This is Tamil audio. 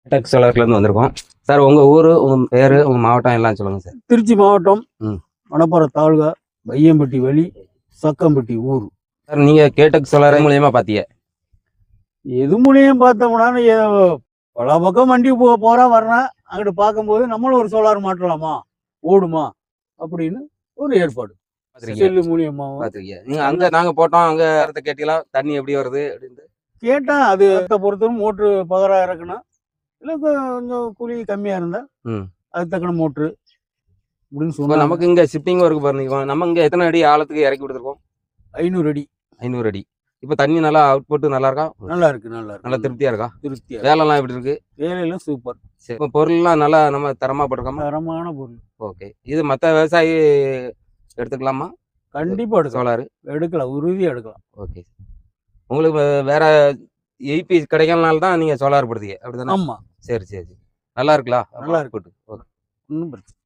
டெக் சோலார்லேருந்து வந்திருக்கோம். சார் உங்கள் ஊர், உங்கள் பேர், உங்கள் மாவட்டம் எல்லாம் சொல்லுங்கள் சார். திருச்சி மாவட்டம், ம். மணப்பாறை தாலுகா, பையம்பட்டி வழி, சக்கம்பட்டி ஊர். சார் நீங்கள் கேடெக் சோலார் மூலியமாக பார்த்தீங்க? எது மூலியம் பார்த்தோம்னா பல பக்கம் வண்டி போகிறேன் வர்றேன், அங்கிட்டு பார்க்கும்போது நம்மளும் ஒரு சோலார் மாட்டலாமா, ஓடுமா அப்படின்னு ஒரு ஏற்பாடு. செல்லு மூலியமாகவும் பார்த்துருக்கீங்க. நீங்கள் அங்கே நாங்கள் போட்டோம், அங்கே இடத்த கேட்டீங்களா தண்ணி எப்படி வருது அப்படின்ட்டு? கேட்டால் அது பொறுத்தவரை மோட்ரு பவராக இறக்கணும், இல்லை கொஞ்சம் கூலி கம்மியாக இருந்தால் அதுக்கு தக்கன மோட்ரு அப்படின்னு இப்போ சொன்னாங்க. நமக்கு இங்கே ஷிஃப்டிங் ஒர்க் பண்ணிக்குவோம். நம்ம இங்கே எத்தனை அடி ஆழத்துக்கு இறக்கி கொடுத்துருக்கோம்? 500 அடி. 500 அடி. இப்போ தண்ணி நல்லா அவுட்புட் நல்லா இருக்கா? நல்லா இருக்கு, நல்லா இருக்கு. நல்லா திருப்தியாக இருக்கா? திருப்தியாக. வேலைலாம் எப்படி இருக்கு? வேலையெல்லாம் சூப்பர். சரி, இப்போ பொருள்லாம் நல்லா நம்ம தரமாக போட்டிருக்கோமா? தரமான பொருள். ஓகே. இது மற்ற விவசாயி எடுத்துக்கலாமா? கண்டிப்பாக எடுக்கலாம். சோலாரு எடுக்கலாம், உறுதியாக எடுக்கலாம். ஓகே. உங்களுக்கு வேற EPI கிடைக்கலனால தான் நீங்கள் சோலார் போடுறீங்க அப்படி தானே? ஆமாம். சரி சரி. நல்லா இருக்குல்ல? நல்லா இருக்கு. ஓகே. ஒன்றும் பிரச்சனை